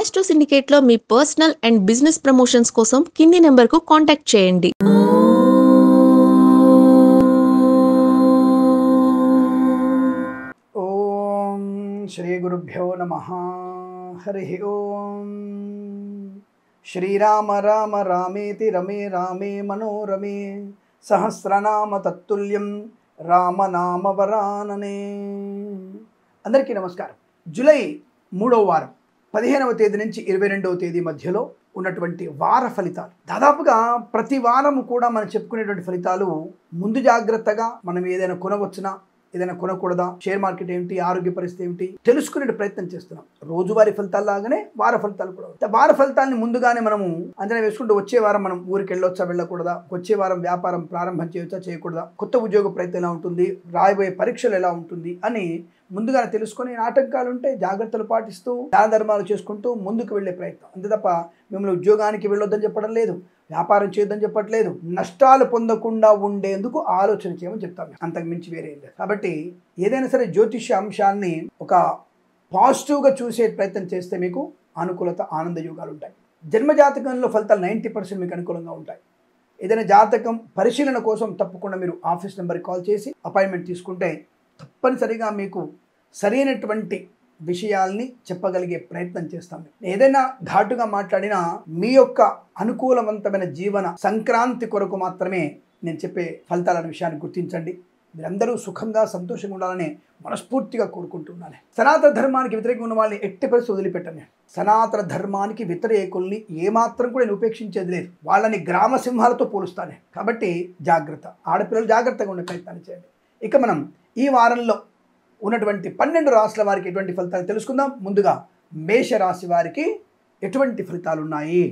Astro సిండికేట్లో మీ personal and business promotions కోసం కింది నెంబర్కు కాంటాక్ట్ చేయండి. ఓం శ్రీ గురుభ్యో నమః. హరి ఓం. శ్రీరామ రామ రామేతి రమే రామే మనోరమే సహస్రనామ తత్తుల్యం రామనామ వరాననే. అందరికీ నమస్కారం. జూలై 3వ వారం 15వ తేదీ నుంచి 22వ తేదీ మధ్యలో ఉన్నటువంటి వార ఫలితాలు. దాదాపుగా ప్రతి వారము కూడా మనం చెప్పుకునేటువంటి ఫలితాలు ముందు జాగ్రత్తగా మనం ఏదైనా కొనవచ్చునా, ఏదైనా కొనకూడదా, షేర్ మార్కెట్ ఏమిటి, ఆరోగ్య పరిస్థితి ఏమిటి తెలుసుకునే ప్రయత్నం చేస్తున్నాం. రోజువారీ ఫలితాలు లాగానే వార ఫలితాలు కూడా. వార ఫలితాలని ముందుగానే మనము అంచనా వేసుకుంటూ వచ్చే వారం మనం ఊరికి వెళ్ళొచ్చా, వెళ్ళకూడదా, వచ్చే వారం వ్యాపారం ప్రారంభం చేయొచ్చా, చేయకూడదా, కొత్త ఉద్యోగ ప్రయత్నం ఎలా ఉంటుంది, రాయబోయే పరీక్షలు ఎలా ఉంటుంది అని ముందుగానే తెలుసుకొని ఆటంకాలు ఉంటే జాగ్రత్తలు పాటిస్తూ దాన ధర్మాలు చేసుకుంటూ ముందుకు వెళ్ళే ప్రయత్నం. అంతే తప్ప మిమ్మల్ని ఉద్యోగానికి వెళ్ళొద్దని చెప్పడం లేదు, వ్యాపారం చేయొద్దని చెప్పట్లేదు. నష్టాలు పొందకుండా ఉండేందుకు ఆలోచన చేయమని చెప్తాను, అంతకు మించి వేరే లేదు. కాబట్టి ఏదైనా సరే జ్యోతిష్య అంశాన్ని ఒక పాజిటివ్గా చూసే ప్రయత్నం చేస్తే మీకు అనుకూలత, ఆనంద యోగాలు ఉంటాయి. జన్మజాతకంలో ఫలితాలు 90% మీకు అనుకూలంగా ఉంటాయి. ఏదైనా జాతకం పరిశీలన కోసం తప్పకుండా మీరు ఆఫీస్ నెంబర్కి కాల్ చేసి అపాయింట్మెంట్ తీసుకుంటే తప్పనిసరిగా మీకు సరైనటువంటి విషయాల్ని చెప్పగలిగే ప్రయత్నం చేస్తాం. ఏదైనా ఘాటుగా మాట్లాడినా మీ యొక్క అనుకూలవంతమైన జీవన సంక్రాంతి కొరకు మాత్రమే నేను చెప్పే ఫలితాలనే విషయాన్ని గుర్తించండి. మీరందరూ సుఖంగా సంతోషంగా ఉండాలని మనస్ఫూర్తిగా కోరుకుంటున్నాను. సనాతన ధర్మానికి వ్యతిరేకంగా ఉన్న వాళ్ళని ఎట్టి పరిస్థితి వదిలిపెట్టండి. సనాతన ధర్మానికి వ్యతిరేకుల్ని ఏమాత్రం కూడా నేను ఉపేక్షించేది లేదు. వాళ్ళని గ్రామ సింహాలతో పోలుస్తాను. కాబట్టి జాగ్రత్త, ఆడపిల్లలు జాగ్రత్తగా ఉండే ప్రయత్నాన్ని చేయండి. ఇక మనం ఈ వారంలో ఉన్నటువంటి 12 రాశుల వారికి ఎటువంటి ఫలితాలు తెలుసుకుందాం. ముందుగా మేషరాశి వారికి ఎటువంటి ఫలితాలు ఉన్నాయి.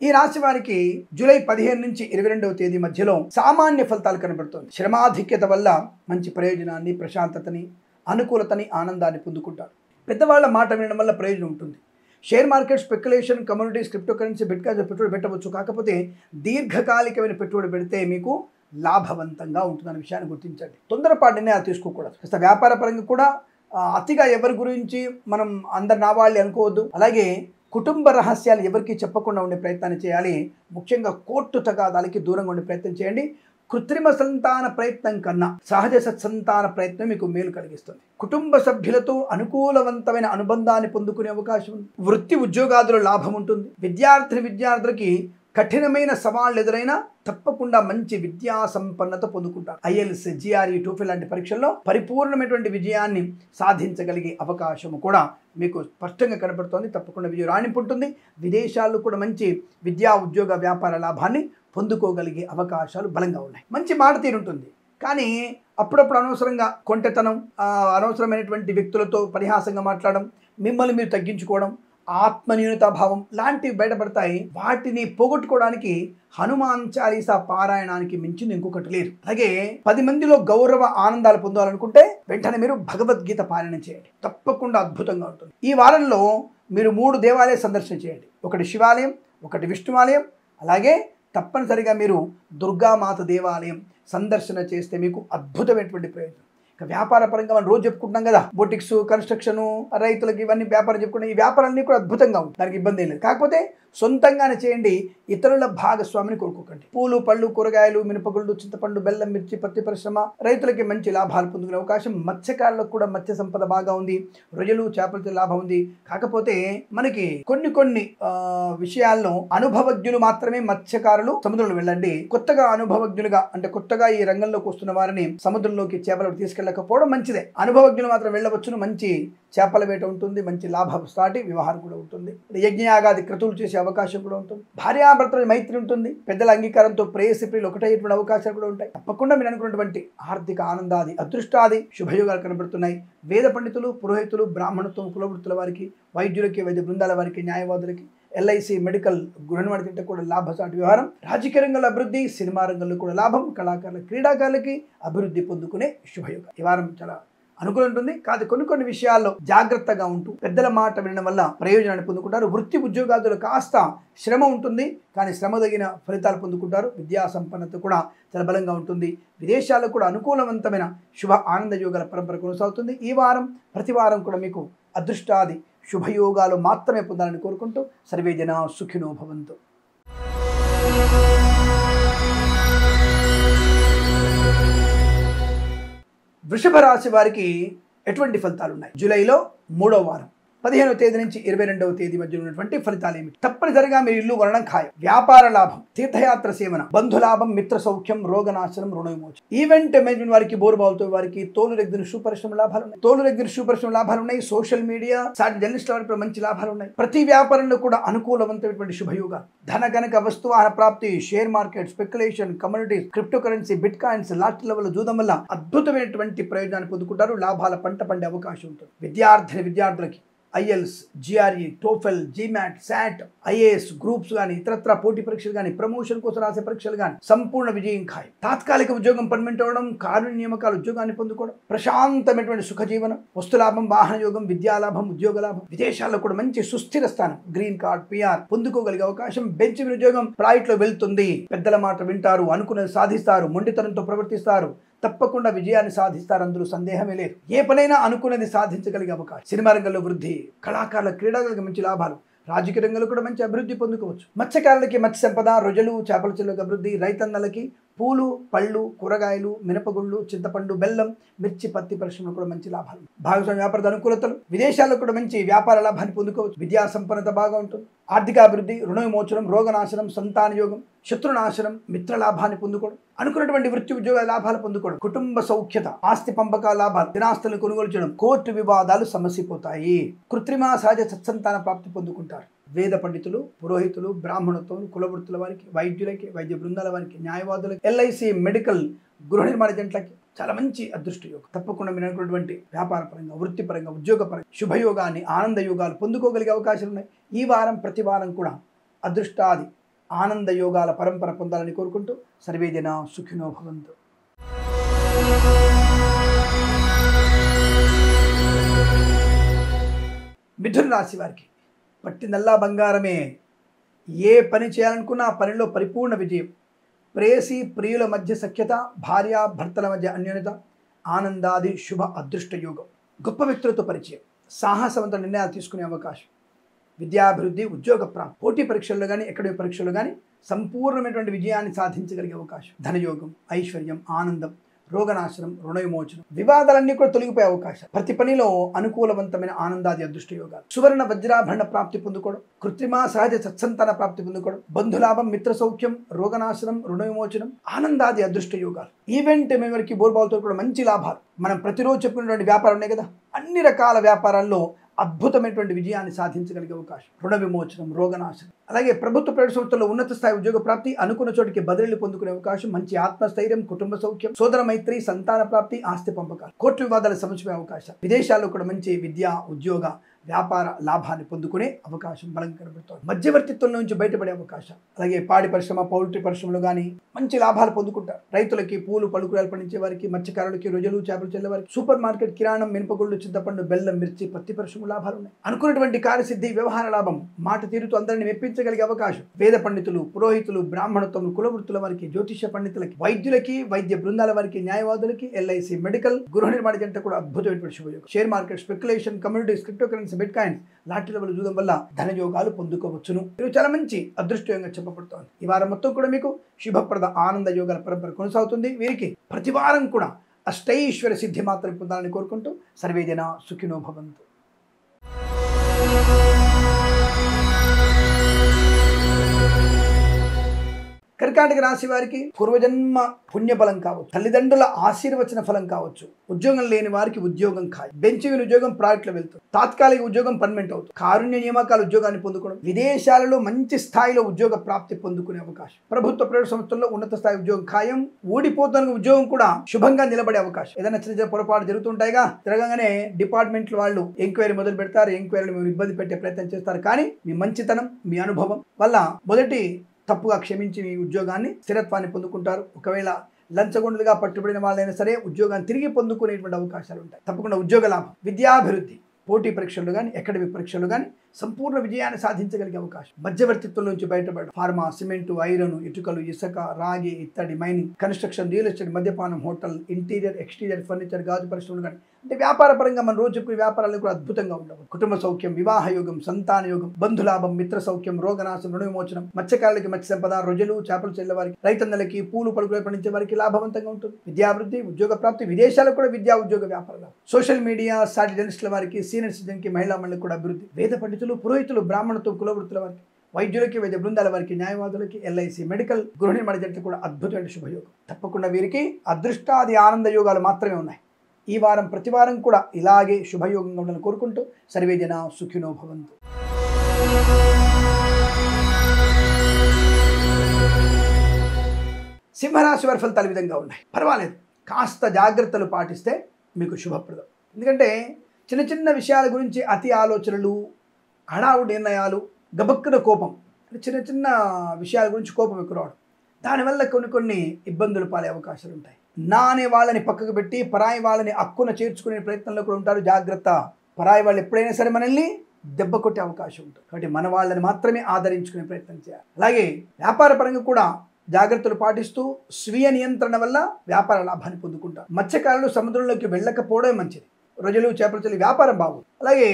ఈ రాశి వారికి జూలై 15 నుంచి 22వ తేదీ మధ్యలో సామాన్య ఫలితాలు కనబడుతుంది. శ్రమాధిక్యత వల్ల మంచి ప్రయోజనాన్ని, ప్రశాంతతని, అనుకూలతని, ఆనందాన్ని పొందుకుంటారు. పెద్దవాళ్ళ మాట వినడం వల్ల ప్రయోజనం ఉంటుంది. Share market, speculation, communities, crypto currency, bitcoins పెట్టుబడి పెట్టవచ్చు. కాకపోతే దీర్ఘకాలికమైన పెట్టుబడి పెడితే మీకు లాభవంతంగా ఉంటుందనే విషయాన్ని గుర్తించండి. తొందరపాటు నిర్ణయాలు తీసుకోకూడదు. కాస్త వ్యాపార పరంగా కూడా అతిగా ఎవరి గురించి మనం అందరు నా వాళ్ళే అనుకోవద్దు. అలాగే కుటుంబ రహస్యాలు ఎవరికి చెప్పకుండా ఉండే ప్రయత్నాన్ని చేయాలి. ముఖ్యంగా కోర్టు తగాదాలకి దూరంగా ఉండే ప్రయత్నం చేయండి. కృత్రిమ సంతాన ప్రయత్నం కన్నా సహజ సత్సంతాన ప్రయత్నం మీకు మేలు కలిగిస్తుంది. కుటుంబ సభ్యులతో అనుకూలవంతమైన అనుబంధాన్ని పొందుకునే అవకాశం ఉంది. వృత్తి ఉద్యోగాదుల లాభం ఉంటుంది. విద్యార్థులకి కఠినమైన సవాళ్ళు ఎదురైనా తప్పకుండా మంచి విద్యా సంపన్నత పొందుకుంటారు. ఐఎల్స్, జిఆర్ఈ, టోఫెల్ లాంటి పరీక్షల్లో పరిపూర్ణమైనటువంటి విజయాన్ని సాధించగలిగే అవకాశం కూడా మీకు స్పష్టంగా కనబడుతోంది. తప్పకుండా విజయం రాణింపు ఉంటుంది. విదేశాల్లో కూడా మంచి విద్యా, ఉద్యోగ, వ్యాపార లాభాన్ని పొందుకోగలిగే అవకాశాలు బలంగా ఉన్నాయి. మంచి మాట తీరుంటుంది. కానీ అప్పుడప్పుడు అనవసరంగా కొంటెతనం, అనవసరమైనటువంటి వ్యక్తులతో పరిహాసంగా మాట్లాడడం, మిమ్మల్ని మీరు తగ్గించుకోవడం, ఆత్మన్యూనతాభావం లాంటివి బయటపడతాయి. వాటిని పోగొట్టుకోవడానికి హనుమాన్ చాలీసా పారాయణానికి మించింది ఇంకొకటి లేదు. అలాగే 10 మందిలో గౌరవ ఆనందాలు పొందాలనుకుంటే వెంటనే మీరు భగవద్గీత పారాయణం చేయండి. తప్పకుండా అద్భుతంగా ఉంటుంది. ఈ వారంలో మీరు 3 దేవాలయ సందర్శన చేయండి. ఒకటి శివాలయం, ఒకటి విష్ణువాలయం, అలాగే తప్పనిసరిగా మీరు దుర్గామాత దేవాలయం సందర్శన చేస్తే మీకు అద్భుతమైనటువంటి ప్రయోజనం. ఇక వ్యాపార పరంగా మనం రోజు చెప్పుకుంటున్నాం కదా, బొటిక్స్, కన్స్ట్రక్షన్, రైతులకి ఇవన్నీ వ్యాపారం చెప్పుకుంటాం. ఈ వ్యాపారాలన్నీ కూడా అద్భుతంగా ఉంటాయి, దానికి ఇబ్బంది ఏం లేదు. కాకపోతే సొంతంగానే చేయండి, ఇతరుల భాగస్వామిని కోరుకోకండి. పూలు, పళ్ళు, కూరగాయలు, మినపగుళ్ళు, చింతపండు, బెల్లం, మిర్చి, పత్తి పరిశ్రమ, రైతులకి మంచి లాభాలు పొందుకునే అవకాశం. మత్స్యకారులకు కూడా మత్స్య సంపద బాగా ఉంది. రొయ్యలు, చేపలతో లాభం ఉంది. కాకపోతే మనకి కొన్ని విషయాల్లో అనుభవజ్ఞులు మాత్రమే మత్స్యకారులు సముద్రంలో వెళ్ళండి. కొత్తగా అనుభవజ్ఞులుగా అంటే కొత్తగా ఈ రంగంలోకి వస్తున్న వారిని సముద్రంలోకి చేపలు తీసుకెళ్ళకపోవడం మంచిదే. అనుభవజ్ఞులు మాత్రం వెళ్ళవచ్చును. మంచి చేపల వేట ఉంటుంది, మంచి లాభసాటి వ్యవహారం కూడా ఉంటుంది. యజ్ఞయాగాది క్రతువులు చేసే అవకాశం కూడా ఉంటుంది. భార్యాభర్తల మైత్రి ఉంటుంది. పెద్దల అంగీకారంతో ప్రేయసి ప్రియులు ఒకటయ్యేటువంటి అవకాశాలు కూడా ఉంటాయి. తప్పకుండా మీరు అనుకున్నటువంటి ఆర్థిక ఆనందాది, అదృష్టాది శుభయోగాలు కనబడుతున్నాయి. వేద పండితులు, పురోహితులు, బ్రాహ్మణత్వం, కులవృత్తుల వారికి, వైద్యులకి, వైద్య బృందాల వారికి, న్యాయవాదులకి, ఎల్ఐసి, మెడికల్, గృహనిర్మాణ తింటే కూడా లాభసాటి వ్యవహారం. రాజకీయ రంగంలో అభివృద్ధి, సినిమా రంగంలో కూడా లాభం. కళాకారుల, క్రీడాకారులకి అభివృద్ధి పొందుకునే శుభయోగం. ఈ వారం చాలా అనుకూలం ఉంటుంది. కాదు కొన్ని విషయాల్లో జాగ్రత్తగా ఉంటూ పెద్దల మాట వినడం వల్ల ప్రయోజనాన్ని పొందుకుంటారు. వృత్తి ఉద్యోగాదులు కాస్త శ్రమ ఉంటుంది, కానీ శ్రమ తగిన ఫలితాలు పొందుకుంటారు. విద్యా సంపన్నత కూడా చాలా బలంగా ఉంటుంది. విదేశాలకు కూడా అనుకూలవంతమైన శుభ ఆనంద యోగాల పరంపర కొనసాగుతుంది. ఈ వారం ప్రతి వారం కూడా మీకు అదృష్టాది శుభయోగాలు మాత్రమే పొందాలని కోరుకుంటూ సర్వే జనా సుఖినో భవంతు. వృషభ రాశి వారికి ఎటువంటి ఫలితాలు ఉన్నాయి? జూలైలో 3వ వారం 15వ తేదీ నుంచి 22వ తేదీ మధ్య ఉన్నటువంటి ఫలితాలు ఏమిటి? తప్పనిసరిగా మీరు ఇల్లు కొనడం ఖాయం. వ్యాపార లాభం, తీర్థయాత్ర సేవన, బంధులాభం, మిత్ర సౌఖ్యం, రోగనాశనం, రుణ విమోచనం. ఈవెంట్ మేనేజ్మెంట్ వారికి, బోరుబావుతో వారికి, తోలు రెగ్గిన షూ పరిశ్రమ లాభాలు ఉన్నాయి. తోలు రెగ్గిన షూ పరిశ్రమ లాభాలు ఉన్నాయి. సోషల్ మీడియా సాటి జర్నలిస్టుల వారికి మంచి లాభాలు ఉన్నాయి. ప్రతి వ్యాపారంలో కూడా అనుకూలవంతమైనటువంటి శుభయోగాలు. ధన గనక వస్తువాహన ప్రాప్తి, share market, speculation, communities, crypto currency, bit coins, lottery level జూదం వల్ల అద్భుతమైనటువంటి ప్రయోజనాన్ని పొందుకుంటారు. లాభాల పంట పండే అవకాశం ఉంటుంది. విద్యార్థులకి IELTS, GRE, TOEFL, GMAT, SAT, IAS groups కానీ ఇతరత్ర పోటీ పరీక్షలు కానీ ప్రమోషన్ కోసం రాసే పరీక్షలు కానీ సంపూర్ణ విజయం ఖాయం. తాత్కాలిక ఉద్యోగం పర్మనెంట్ అవ్వడం, కారుణ్య నియామకాలు ఉద్యోగాన్ని పొందుకోవడం, ప్రశాంతమైనటువంటి సుఖజీవనం, వస్తులాభం, వాహన యోగం, విద్యాలాభం, ఉద్యోగ లాభం, విదేశాల్లో కూడా మంచి సుస్థిర స్థానం, గ్రీన్ కార్డ్, పిఆర్ పొందుకోగలిగే అవకాశం. బెంచ్ ఉద్యోగం ఫ్లైట్ లో వెళ్తుంది. పెద్దల మాట వింటారు, అనుకున్నది సాధిస్తారు, మొండితనంతో ప్రవర్తిస్తారు, తప్పకుండా విజయాన్ని సాధిస్తారు, అందులో సందేహమే లేదు. ఏ పనైనా అనుకున్నది సాధించగలిగే అవకాశం. సినిమా రంగంలో వృద్ధి, కళాకారుల క్రీడాలకు మంచి లాభాలు, రాజకీయ రంగంలో కూడా మంచి అభివృద్ధి పొందుకోవచ్చు. మత్స్యకారులకి మత్స్య సంపద, రొయ్యలు, చేపల చెరువులకు అభివృద్ధి, రైతన్నలకి పూలు, పళ్ళు, కూరగాయలు, మినపగుళ్ళు, చింతపండు, బెల్లం, మిర్చి, పత్తి పరిశ్రమలు కూడా మంచి లాభాలు. భాగస్వామ్య వ్యాపార అనుకూలతలు, విదేశాల్లో కూడా మంచి వ్యాపార లాభాన్ని పొందుకోవచ్చు. విద్యా సంపన్నత బాగా ఉంటుంది. ఆర్థికాభివృద్ధి, రుణ విమోచనం, రోగనాశనం, సంతాన యోగం, శత్రునాశనం, మిత్ర లాభాన్ని పొందుకోవడం, అనుకున్నటువంటి వృత్తి ఉద్యోగ లాభాలు పొందుకోవడం, కుటుంబ సౌఖ్యత, ఆస్తి పంపకాల లాభాలు, దినాస్తులను కొనుగోలు చేయడం, కోర్టు వివాదాలు సమసిపోతాయి. కృత్రిమ సహజ సత్సంతాన ప్రాప్తి పొందుకుంటారు. వేద పండితులు, పురోహితులు, బ్రాహ్మణత్వం, కులవృత్తుల వారికి, వైద్యులకి, వైద్య బృందాల వారికి, న్యాయవాదులకి, ఎల్ఐసి, మెడికల్, గృహ నిర్మాణ జంటలకి చాలా మంచి అదృష్ట యోగం. తప్పకుండా మీరు అనుకున్నటువంటి వ్యాపార పరంగా, వృత్తిపరంగా, ఉద్యోగపరంగా శుభయోగాన్ని, ఆనంద యోగాలు పొందుకోగలిగే అవకాశాలు ఉన్నాయి. ఈ వారం ప్రతి వారం కూడా అదృష్టాది ఆనంద యోగాల పరంపర పొందాలని కోరుకుంటూ సర్వే జనా సుఖినో భవంతు. మిథున రాశి వారికి పట్టినల్లా బంగారమే. ఏ పని చేయాలనుకున్నా ఆ పనిలో పరిపూర్ణ విజయం. ప్రేయసి ప్రియుల మధ్య సఖ్యత, భార్య భర్తల మధ్య అన్యోన్యత, ఆనందాది శుభ అదృష్ట యోగం. గొప్ప వ్యక్తులతో పరిచయం, సాహసవంత నిర్ణయాలు తీసుకునే అవకాశం. విద్యాభివృద్ధి, ఉద్యోగ ప్రాప్తి, పోటీ పరీక్షల్లో కానీ అకాడమిక్ పరీక్షల్లో కానీ సంపూర్ణమైనటువంటి విజయాన్ని సాధించగలిగే అవకాశం. ధనయోగం, ఐశ్వర్యం, ఆనందం, రోగనాశనం, రుణ విమోచనం, వివాదాలన్నీ కూడా తొలగిపోయే అవకాశం. ప్రతి పనిలో అనుకూలవంతమైన ఆనందాది అదృష్ట యోగాలు. సువర్ణ వజ్రాభరణ ప్రాప్తి పొందుకోవడం, కృత్రిమ సహజ సత్సంతాన ప్రాప్తి పొందుకోవడం, బంధులాభం, మిత్ర సౌఖ్యం, రోగనాశనం, రుణ విమోచనం, ఆనందాది అదృష్ట యోగాలు. ఈవెంట్ మేమరికి బోర్బావుతో కూడా మంచి లాభాలు. మనం ప్రతిరోజు చెప్పుకున్నటువంటి వ్యాపారం ఉన్నాయి కదా, అన్ని రకాల వ్యాపారాల్లో అద్భుతమైనటువంటి విజయాన్ని సాధించగలిగే అవకాశం. రుణ విమోచనం, రోగనాశనం, అలాగే ప్రభుత్వ ప్రైవేట్ సంస్థల్లో ఉన్నత స్థాయి ఉద్యోగ ప్రాప్తి, అనుకున్న చోటికి బదిలీలు పొందుకునే అవకాశం. మంచి ఆత్మస్థైర్యం, కుటుంబ సౌఖ్యం, సోదర మైత్రి, సంతాన ప్రాప్తి, ఆస్తి పంపకాలు, కోర్టు వివాదాలు సమస్య అవకాశం. విదేశాల్లో కూడా మంచి విద్య, ఉద్యోగ, వ్యాపార లాభాన్ని పొందుకునే అవకాశం బలంగా కనబడుతోంది. మధ్యవర్తిత్వం నుంచి బయటపడే అవకాశం. అలాగే పాడి పరిశ్రమ, పౌల్ట్రీ పరిశ్రమలు కానీ మంచి లాభాలు పొందుకుంటారు. రైతులకి, పూలు, పలుకురాలు పండించే వారికి, మత్స్యకారులకి, రొయ్యలు, చేపలు చెల్లే వారికి, సూపర్ మార్కెట్, కిరాణం, మినపగుళ్ళు, చింతపండు, బెల్లం, మిర్చి, పత్తి పరిశ్రమ లాభాలు ఉన్నాయి. అనుకున్నటువంటి కార్యసిద్ధి, వ్యవహార లాభం, మాట తీరుతో అందరిని మెప్పించగలిగే అవకాశం. వేద పండితులు, పురోహితులు, బ్రాహ్మణత్వం, కులవృత్తుల వారికి, జ్యోతిష పండితులకి, వైద్యులకి, వైద్య బృందాల వారికి, న్యాయవాదులకి, ఎల్ఐసి, మెడికల్, గృహ నిర్మాణ జంట కూడా అద్భుతమైనటువంటి శుభయోగం. Share market, speculation, communities, crypto currency, bit coins, lottery level జూదం వల్ల ధనయోగాలు పొందుకోవచ్చును. ఇది చాలా మంచి అదృష్టంగా చెప్పబడుతోంది. ఈ వారం మొత్తం కూడా మీకు శుభప్రద ఆనంద యోగాల పరంపర కొనసాగుతుంది. వీరికి ప్రతి వారం కూడా అష్టైశ్వర్య సిద్ధి మాత్రం పొందాలని కోరుకుంటూ సర్వే జనా సుఖినో భవంతు. కర్కాటక రాశి వారికి పూర్వజన్మ పుణ్యఫలం కావచ్చు, తల్లిదండ్రుల ఆశీర్వచన ఫలం కావచ్చు, ఉద్యోగం లేని వారికి ఉద్యోగం ఖాయం, బెంచ్ ఉద్యోగం ప్రాజెక్టులో వెళ్తుంది, తాత్కాలిక ఉద్యోగం పర్మనెంట్ అవుతుంది, కారుణ్య నియామకాలు ఉద్యోగాన్ని పొందుకోవడం, విదేశాలలో మంచి స్థాయిలో ఉద్యోగ ప్రాప్తి పొందుకునే అవకాశం, ప్రభుత్వ ప్రైవేట్ సంస్థల్లో ఉన్నత స్థాయి ఉద్యోగం ఖాయం, ఊడిపోతున్న ఉద్యోగం కూడా శుభంగా నిలబడే అవకాశం. ఏదైనా చిన్న చిన్న పొరపాటు జరుగుతుంటాయిగా, తిరగగానే డిపార్ట్మెంట్ వాళ్ళు ఎంక్వైరీ మొదలు పెడతారు, ఎంక్వైరీలు మీరు ఇబ్బంది పెట్టే ప్రయత్నం చేస్తారు. కానీ మీ మంచితనం, మీ అనుభవం వల్ల మొదటి తప్పుగా క్షమించి మీ ఉద్యోగాన్ని, స్థిరత్వాన్ని పొందుకుంటారు. ఒకవేళ లంచగొండలుగా పట్టుబడిన వాళ్ళైనా సరే ఉద్యోగాన్ని తిరిగి పొందుకునేటువంటి అవకాశాలు ఉంటాయి. తప్పకుండా ఉద్యోగ లాభం, విద్యాభివృద్ధి, పోటీ పరీక్షలు కానీ అకాడమిక్ పరీక్షలు కానీ సంపూర్ణ విజయాన్ని సాధించగలిగే అవకాశం. మధ్యవర్తిత్వం నుంచి బయటపడడం, ఫార్మా, సిమెంటు, ఐరన్, ఇటుకలు, ఇసుక, రాగి, ఇత్తడి, మైనింగ్, కన్స్ట్రక్షన్, రియల్ ఎస్టేట్, మద్యపానం, హోటల్, ఇంటీరియర్, ఎక్స్టీరియర్, ఫర్నిచర్, గాజు పరిశ్రమలు కానీ అంటే వ్యాపార పరంగా మన రోజు చెప్పే వ్యాపారాలు కూడా అద్భుతంగా ఉండవు. కుటుంబ సౌఖ్యం, వివాహ యోగం, సంతాన యోగం, బంధులాభం, మిత్ర సౌఖ్యం, రోగనాశం, రుణ విమోచనం, మత్స్యకారులకి మత్స్య సంపద, రొయ్యలు, చేపలు చెల్లె వారికి, రైతన్నలకి, పూలు పలుకులు పండించే వారికి లాభవంతంగా ఉంటుంది. విద్యాభివృద్ధి, ఉద్యోగ ప్రాప్తి, విదేశాలకు కూడా విద్యా ఉద్యోగ వ్యాపారాలు, సోషల్ మీడియా, సాటి జర్నలిస్టుల వారికి, సీనియర్ సిటిజన్కి, మహిళా మండలికి కూడా అభివృద్ధి, వేద పండితులు, పురోహితులు, బ్రాహ్మణత్వం, కులవృత్తుల వారికి, వైద్యులకి, వైద్య బృందాల వారికి, న్యాయవాదులకి, ఎల్ఐసి, మెడికల్, గృహ నిర్మాణ జంటకు కూడా అద్భుతమైన శుభయోగం. తప్పకుండా వీరికి అదృష్టాది ఆనంద యోగాలు మాత్రమే ఉన్నాయి. ఈ వారం ప్రతి వారం కూడా ఇలాగే శుభయోగంగా ఉండాలని కోరుకుంటూ సర్వే జన సుఖినో భవంతు. సింహరాశి వారి ఫలితాలు ఈ విధంగా ఉన్నాయి. పర్వాలేదు, కాస్త జాగ్రత్తలు పాటిస్తే మీకు శుభప్రదం. ఎందుకంటే చిన్న చిన్న విషయాల గురించి అతి ఆలోచనలు, హడావుడి నిర్ణయాలు, గబక్కున కోపం, చిన్న చిన్న విషయాల గురించి కోపం ఎక్కువ రావడం, దానివల్ల కొన్ని ఇబ్బందులు పాలే అవకాశాలు ఉంటాయి. నా అనే వాళ్ళని పక్కకు పెట్టి పరాయి వాళ్ళని అక్కున చేర్చుకునే ప్రయత్నంలో కూడా ఉంటారు. జాగ్రత్త, పరాయి వాళ్ళు ఎప్పుడైనా సరే మనల్ని దెబ్బ కొట్టే అవకాశం ఉంటుంది. కాబట్టి మన వాళ్ళని మాత్రమే ఆదరించుకునే ప్రయత్నం చేయాలి. అలాగే వ్యాపార పరంగా కూడా జాగ్రత్తలు పాటిస్తూ స్వీయ నియంత్రణ వల్ల వ్యాపార లాభాన్ని పొందుకుంటారు. మత్స్యకారులు సముద్రంలోకి వెళ్ళకపోవడమే మంచిది. రొయ్యలు, చేపలు చెల్లి వ్యాపారం బాగుంది. అలాగే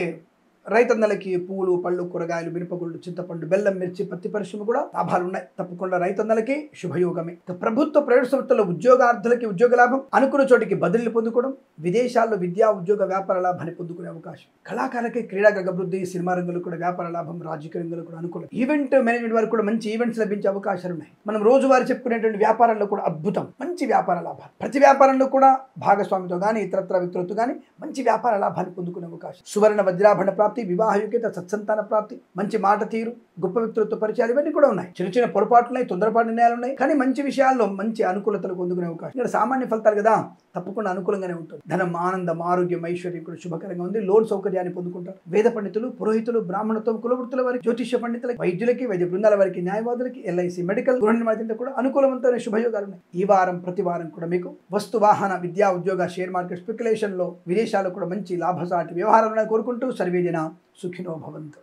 రైతన్నలకి పూలు, పళ్ళు, కూరగాయలు, మిరపగుళ్ళు, చింతపండు, బెల్లం, మిర్చి, పత్తి పరిశ్రమ కూడా లాభాలు ఉన్నాయి. తప్పకుండా రైతన్నలకి శుభయోగమే. ప్రభుత్వ ప్రైవేట్ సంస్థల్లో ఉద్యోగార్థులకి ఉద్యోగ లాభం, అనుకున్న చోటికి బదిలీలు పొందుకోవడం, విదేశాల్లో విద్యా ఉద్యోగ వ్యాపార లాభాన్ని పొందుకునే అవకాశం. కళాకారులకి క్రీడా అభివృద్ధి, సినిమా రంగంలో కూడా వ్యాపార లాభం, రాజకీయ రంగంలో కూడా అనుకూలం. ఈవెంట్ మేనేజ్మెంట్ వారికి కూడా మంచి ఈవెంట్స్ లభించే అవకాశాలు ఉన్నాయి. మనం రోజువారీ చెప్పుకునేటువంటి వ్యాపారాల్లో కూడా అద్భుతం, మంచి వ్యాపార లాభాలు. ప్రతి వ్యాపారంలో కూడా భాగస్వామితో కానీ ఇతరత్ర వ్యక్తులతో కానీ మంచి వ్యాపార లాభాన్ని పొందుకునే అవకాశం. సువర్ణ వజ్రాభరణ ప్రాప్తి, వివాహ యోగ్యత, సత్సంతాన ప్రాప్తి, మంచి మాట తీరు, గొప్ప వ్యక్తులతో పరిచయాలు, ఇవన్నీ కూడా ఉన్నాయి. చిన్న చిన్న పొరపాట్లు ఉన్నాయి, తొందరపాటు నిర్ణయాలు ఉన్నాయి, కానీ మంచి విషయాల్లో మంచి అనుకూలతలు పొందుకునే అవకాశం. ఇక్కడ సామాన్య ఫలితాలు కదా, తప్పకుండా అనుకూలంగానే ఉంటుంది. ధనం, ఆనందం, ఆరోగ్యం, ఐశ్వర్యం కూడా శుభకరంగా ఉంది. లోన్ సౌకర్యాన్ని పొందుకుంటారు. వేద పండితులు, పురోహితులు, బ్రాహ్మణత్వం, కులవృత్తుల వారికి, జ్యోతిష్య పండితులకి, వైద్యులకి, వైద్య బృందాల వారికి, న్యాయవాదులకి, ఎల్ఐసి, మెడికల్, గృహ నిర్మాణ జంట కూడా అనుకూలవంతమైన శుభయోగాలు ఉన్నాయి. ఈ వారం ప్రతి వారం కూడా మీకు వస్తు, వాహన, విద్యా, ఉద్యోగ, షేర్ మార్కెట్, స్పెక్యులేషన్ లో, విదేశాల్లో కూడా మంచి లాభసాటి వ్యవహారాలను కోరుకుంటూ సర్వే జన సుఖినో భవంతు.